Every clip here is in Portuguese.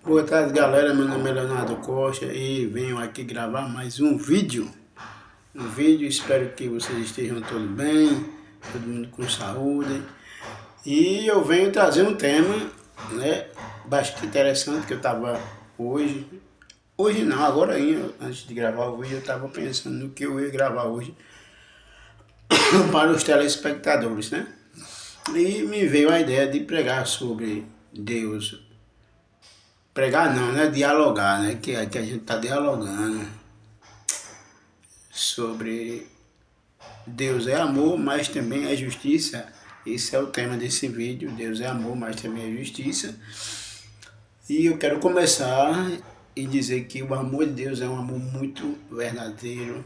Boa tarde, galera. Meu nome é Leonardo Costa e venho aqui gravar mais um vídeo. Espero que vocês estejam todos bem, todo mundo com saúde. E eu venho trazer um tema, né, bastante interessante que eu tava hoje não, agora ainda, antes de gravar o vídeo, eu tava pensando no que eu ia gravar hoje para os telespectadores, né? E me veio a ideia de pregar sobre Deus. Pregar não, né? Dialogar, né? Que a gente está dialogando sobre Deus é amor, mas também é justiça. Esse é o tema desse vídeo. Deus é amor, mas também é justiça. E eu quero começar e dizer que o amor de Deus é um amor muito verdadeiro.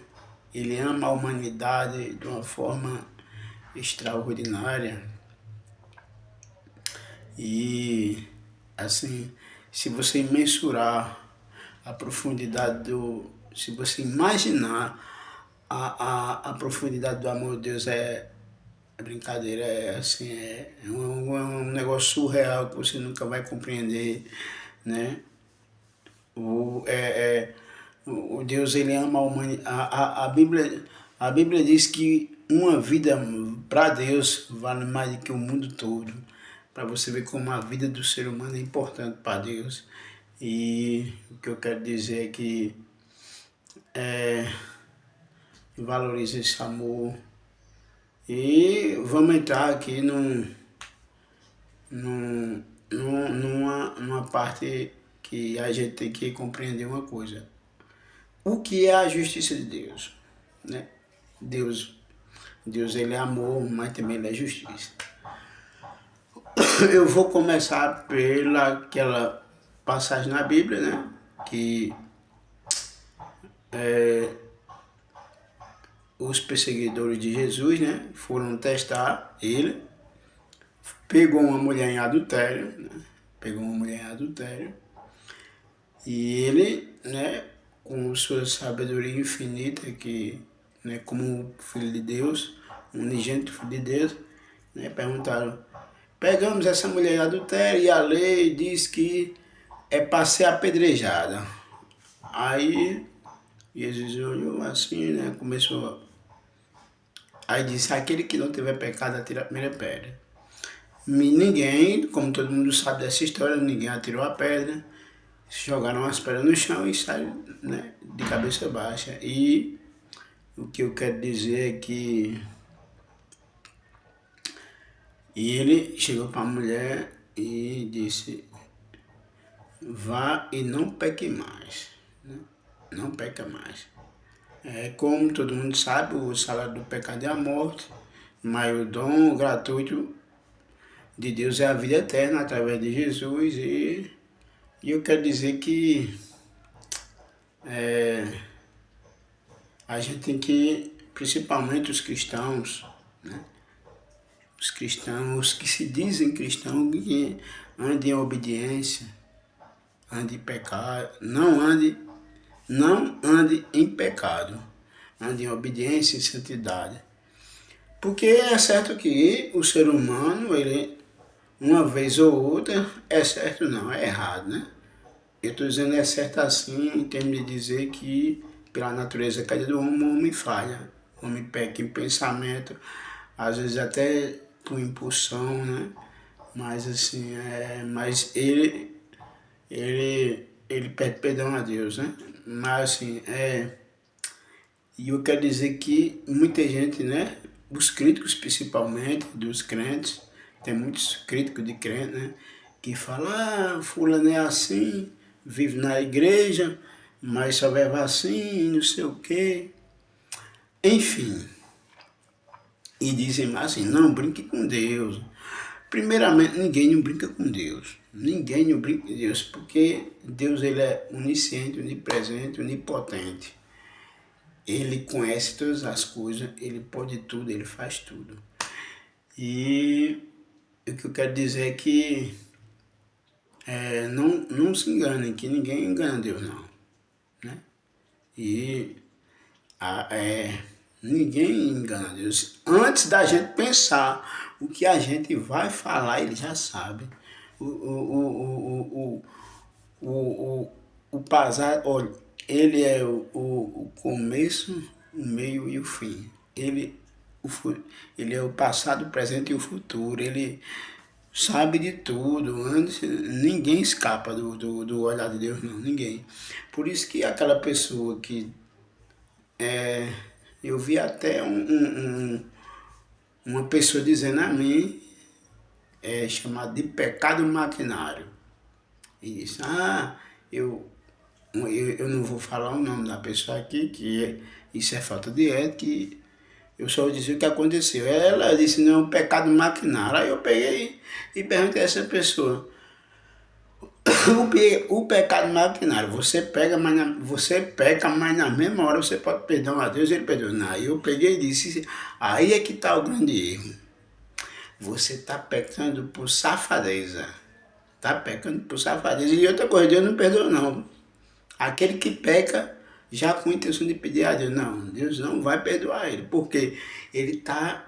Ele ama a humanidade de uma forma extraordinária. E assim, se você mensurar a profundidade se você imaginar a profundidade do amor de Deus é brincadeira, é assim, é um negócio surreal que você nunca vai compreender, né? O Deus, ele ama a humanidade. A Bíblia diz que uma vida para Deus vale mais do que o mundo todo. Para você ver como a vida do ser humano é importante para Deus. E o que eu quero dizer é que valorize esse amor. E vamos entrar aqui numa parte que a gente tem que compreender uma coisa. O que é a justiça de Deus? Né? Deus, Deus ele é amor, mas também ele é justiça. Eu vou começar pela aquela passagem na Bíblia, né? Que os perseguidores de Jesus, né, foram testar ele, pegou uma mulher em adultério, né, e ele, né, com sua sabedoria infinita, que, né, como filho de Deus, unigênito filho de Deus, né, perguntaram, pegamos essa mulher em adultério e a lei diz que é para ser apedrejada. Aí Jesus olhou assim, né, aí disse, aquele que não tiver pecado, atira a primeira pedra. Ninguém, como todo mundo sabe dessa história, ninguém atirou a pedra, jogaram as pedras no chão e saíram, né, de cabeça baixa. E o que eu quero dizer é que ele chegou para a mulher e disse, vá e não peque mais, né? Não peca mais. Como todo mundo sabe, o salário do pecado é a morte, mas o dom gratuito de Deus é a vida eterna através de Jesus. E eu quero dizer que a gente tem que, principalmente os cristãos, né? Os cristãos que se dizem cristãos, que andem em obediência, andem em pecado, não ande em pecado, ande em obediência e santidade. Porque é certo que o ser humano, ele, uma vez ou outra, é certo não, é errado, né? Eu estou dizendo é certo assim, em termos de dizer que, pela natureza caída do homem, o homem falha. O homem peca em pensamento, às vezes até por impulsão, né? Mas assim, mas ele pede perdão a Deus, né? Mas assim, e eu quero dizer que muita gente, né? Os críticos principalmente, dos crentes, tem muitos críticos de crente, né? Que falam, fulano é assim, vive na igreja, mas só vive assim, não sei o quê. Enfim, e dizem assim, não brinque com Deus. Primeiramente, ninguém não brinca com Deus. Ninguém não brinca com Deus, porque Deus ele é onisciente, onipresente, onipotente. Ele conhece todas as coisas, ele pode tudo, ele faz tudo. E o que eu quero dizer é que não se enganem, que ninguém engana Deus não. Né? E ninguém engana Deus. Antes da gente pensar o que a gente vai falar, ele já sabe. O, o, o passado, olha, ele é o começo, o meio e o fim. Ele é o passado, o presente e o futuro. Ele sabe de tudo. Antes, ninguém escapa do olhar de Deus, não. Ninguém. Por isso que aquela pessoa que... Eu vi até uma pessoa dizendo a mim, chamado de pecado maquinário. E disse, eu não vou falar o nome da pessoa aqui, isso é falta de ética, que eu só vou dizer o que aconteceu. Ela disse, não, pecado maquinário. Aí eu peguei e perguntei a essa pessoa, o pecado maquinário, você peca, mas na mesma hora você pode perdoar a Deus, ele perdoa. Não, aí eu peguei e disse, aí é que está o grande erro. Você está pecando por safadeza. Está pecando por safadeza. E outra coisa, Deus não perdoa não. Aquele que peca já com a intenção de pedir a Deus, não, Deus não vai perdoar ele, porque ele está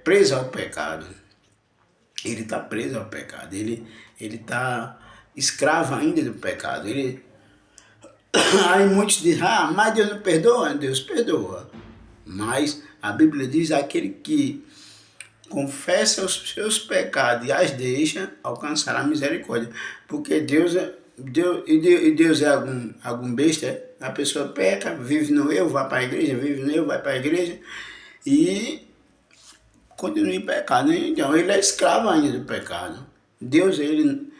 preso ao pecado. Ele está preso ao pecado. Ele está escravo ainda do pecado. Aí muitos dizem, mas Deus não perdoa? Deus perdoa. Mas a Bíblia diz, aquele que confessa os seus pecados e as deixa, alcançará a misericórdia. Porque Deus é algum besta, é? A pessoa peca, vive no eu, vai para a igreja, vive no eu, vai para a igreja e continua em pecado. Então ele é escravo ainda do pecado. Deus ele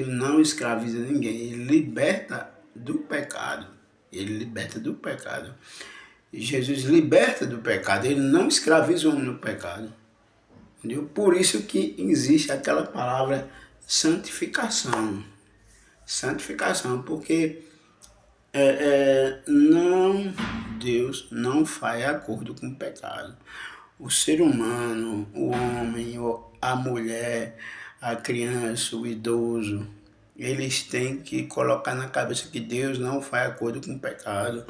não escraviza ninguém, ele liberta do pecado. Ele liberta do pecado. Jesus liberta do pecado, ele não escraviza o homem no pecado. Entendeu? Por isso que existe aquela palavra santificação. Santificação, porque Deus não faz acordo com o pecado. O ser humano, o homem, a mulher, a criança, o idoso, eles têm que colocar na cabeça que Deus não faz acordo com o pecado,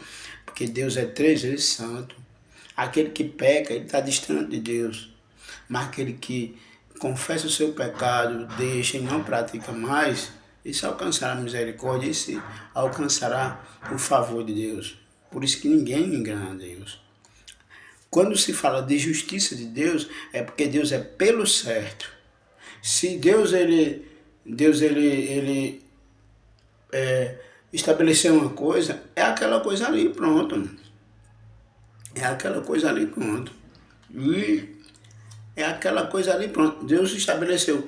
porque Deus é 3 vezes santo. Aquele que peca, ele está distante de Deus. Mas aquele que confessa o seu pecado, deixa e não pratica mais, isso alcançará a misericórdia, isso alcançará o favor de Deus. Por isso que ninguém engana a Deus. Quando se fala de justiça de Deus, é porque Deus é pelo certo. Se Deus estabeleceu uma coisa, é aquela coisa ali, pronto. É aquela coisa ali, pronto. E é aquela coisa ali, pronto. Deus estabeleceu.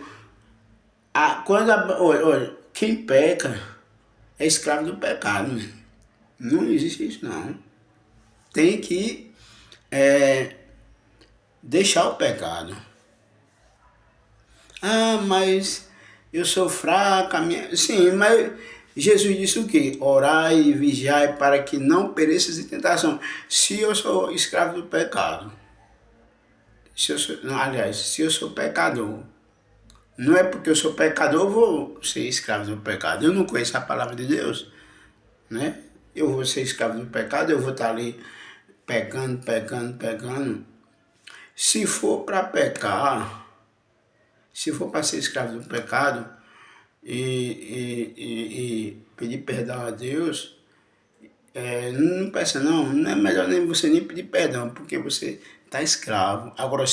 Olha, quem peca é escravo do pecado, né? Não existe isso, não. Tem que deixar o pecado. Mas eu sou fraca. Sim, mas Jesus disse o quê? Orai e vigiai para que não pereças de tentação. Se eu sou escravo do pecado, se eu sou pecador, não é porque eu sou pecador, eu vou ser escravo do pecado. Eu não conheço a palavra de Deus, né? Eu vou ser escravo do pecado, eu vou estar ali pecando. Se for para pecar, se for para ser escravo do pecado e pedir perdão a Deus, não peça não é melhor nem você nem pedir perdão, porque você está escravo. Agora,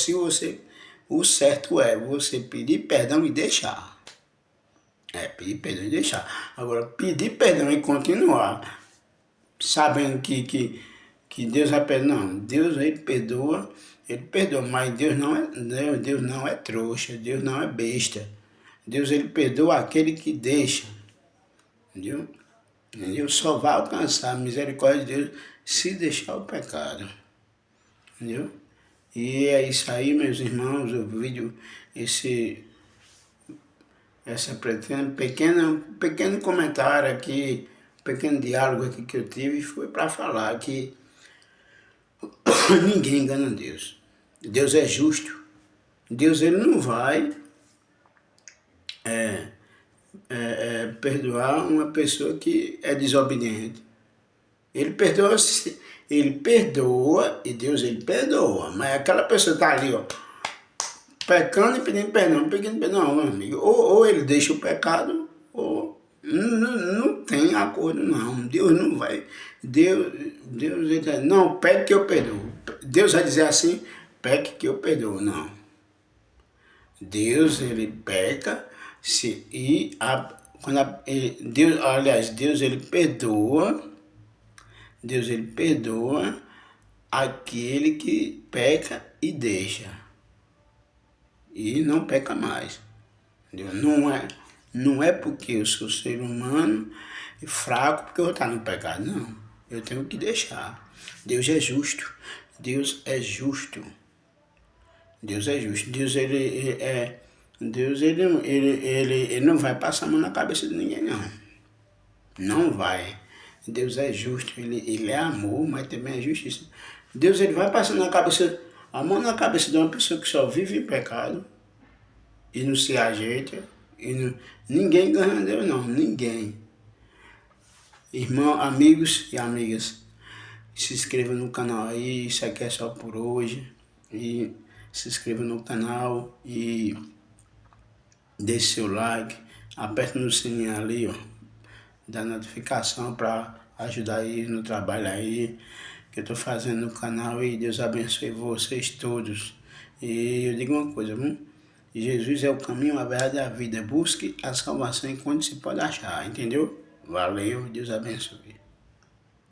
o certo é você pedir perdão e deixar. Pedir perdão e deixar. Agora, pedir perdão e continuar sabendo que Deus vai perdoar. Não, Deus ele perdoa, mas Deus não é trouxa, Deus não é besta. Deus ele perdoa aquele que deixa. Entendeu? Entendeu? Só vai alcançar a misericórdia de Deus se deixar o pecado. Entendeu? E é isso aí, meus irmãos, o vídeo, essa pequeno comentário aqui, pequeno diálogo aqui que eu tive, foi para falar que ninguém engana Deus. Deus é justo. Deus ele não vai perdoar uma pessoa que é desobediente. Ele perdoa e Deus ele perdoa. Mas aquela pessoa está ali, ó, pecando e pedindo perdão, meu amigo. Ou ele deixa o pecado, ou Não tem acordo, não. Deus não vai. Deus ele diz, não, peque que eu perdoo. Deus vai dizer assim, peque que eu perdoo. Não. Deus, ele peca Deus, aliás, Deus, ele perdoa aquele que peca e deixa. E não peca mais. Entendeu? Não é porque eu sou ser humano e fraco porque eu vou estar no pecado. Não. Eu tenho que deixar. Deus é justo. Deus é justo. Deus é justo. Deus ele não vai passar a mão na cabeça de ninguém, não. Não vai. Deus é justo, ele é amor, mas também é justiça. Deus ele vai passando a mão na cabeça de uma pessoa que só vive em pecado e não se ajeita. Ninguém ganha Deus, não. Ninguém. Irmão, amigos e amigas, se inscreva no canal aí. Isso aqui é só por hoje. E se inscreva no canal e deixe seu like, aperte no sininho ali, ó, da notificação para ajudar aí no trabalho aí que eu tô fazendo no canal e Deus abençoe vocês todos. E eu digo uma coisa, viu? Jesus é o caminho, a verdade e a vida. Busque a salvação enquanto se pode achar, entendeu? Valeu, Deus abençoe.